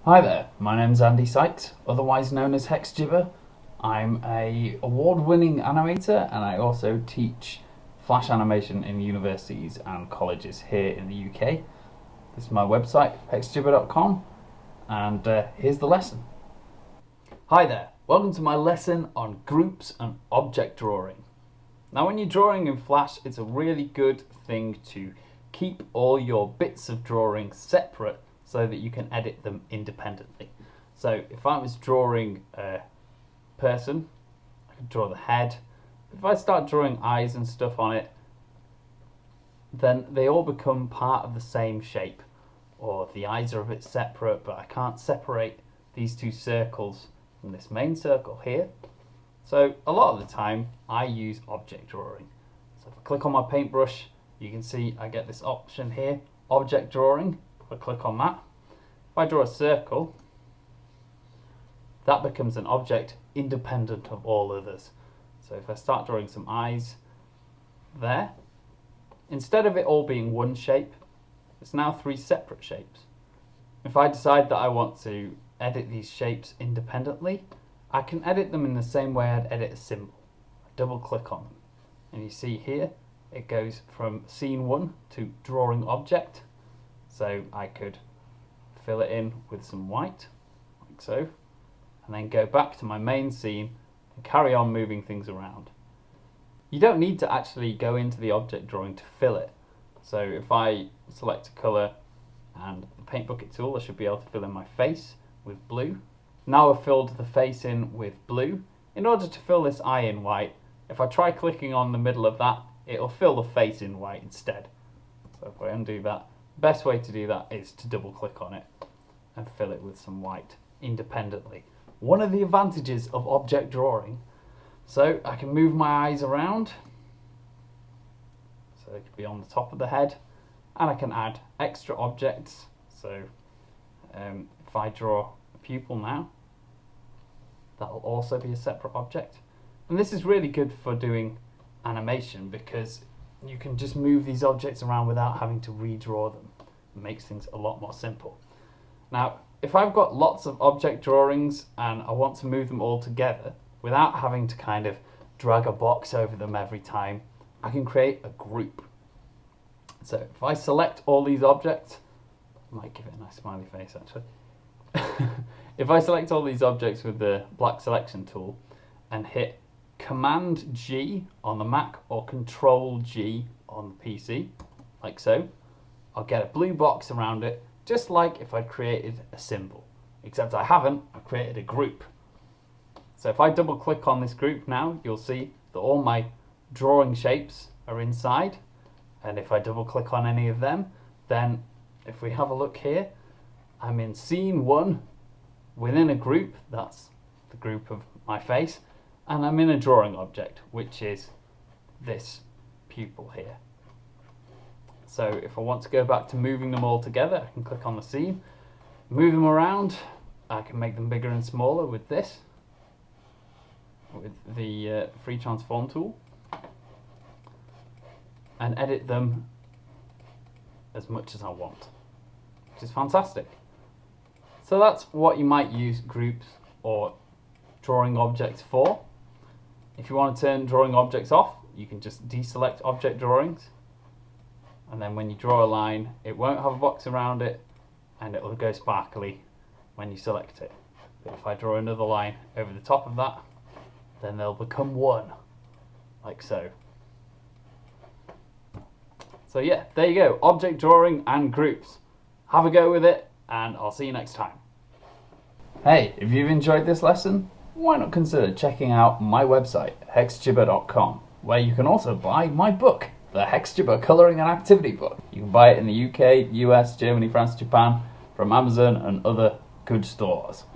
Hi there, my name's Andy Sykes, otherwise known as HexGibber. I'm a award-winning animator and I also teach Flash animation in universities and colleges here in the UK. This is my website, hexgibber.com, and here's the lesson. Hi there, welcome to my lesson on groups and object drawing. Now when you're drawing in Flash, it's a really good thing to keep all your bits of drawing separate so that you can edit them independently. So if I was drawing a person, I could draw the head. If I start drawing eyes and stuff on it, then they all become part of the same shape. Or the eyes are a bit separate, but I can't separate these two circles from this main circle here. So a lot of the time I use object drawing. So if I click on my paintbrush, you can see I get this option here, object drawing. If I click on that, if I draw a circle, that becomes an object independent of all others. So if I start drawing some eyes there, instead of it all being one shape, it's now three separate shapes. If I decide that I want to edit these shapes independently, I can edit them in the same way I'd edit a symbol. I double click on them, and you see here it goes from scene 1 to drawing object. So I could fill it in with some white, like so, and then go back to my main scene and carry on moving things around. You don't need to actually go into the object drawing to fill it. So if I select a colour and the paint bucket tool, I should be able to fill in my face with blue. Now I've filled the face in with blue. In order to fill this eye in white, if I try clicking on the middle of that, it'll fill the face in white instead. So if I undo that, the best way to do that is to double click on it and fill it with some white independently. One of the advantages of object drawing, so I can move my eyes around, so it could be on the top of the head, and I can add extra objects. So if I draw a pupil now, that'll also be a separate object. And this is really good for doing animation because you can just move these objects around without having to redraw them. It makes things a lot more simple. Now, if I've got lots of object drawings and I want to move them all together without having to kind of drag a box over them every time, I can create a group. So if I select all these objects, I might give it a nice smiley face actually. If I select all these objects with the black selection tool and hit Command G on the Mac or Control G on the PC, like so, I'll get a blue box around it, just like if I'd created a symbol, except I haven't, I've created a group. So if I double click on this group now, you'll see that all my drawing shapes are inside, and if I double click on any of them, then if we have a look here, I'm in scene 1 within a group, that's the group of my face, and I'm in a drawing object, which is this pupil here. So if I want to go back to moving them all together, I can click on the scene, move them around. I can make them bigger and smaller with this, with the free transform tool, and edit them as much as I want, which is fantastic. So that's what you might use groups or drawing objects for. If you want to turn drawing objects off, you can just deselect object drawings, and then when you draw a line, it won't have a box around it and it will go sparkly when you select it. But if I draw another line over the top of that, then they'll become one, like so. So yeah, there you go, object drawing and groups. Have a go with it, and I'll see you next time. Hey, if you've enjoyed this lesson, why not consider checking out my website, hexgibber.com, where you can also buy my book, the HexGibber Colouring and Activity Book. You can buy it in the UK, US, Germany, France, Japan, from Amazon and other good stores.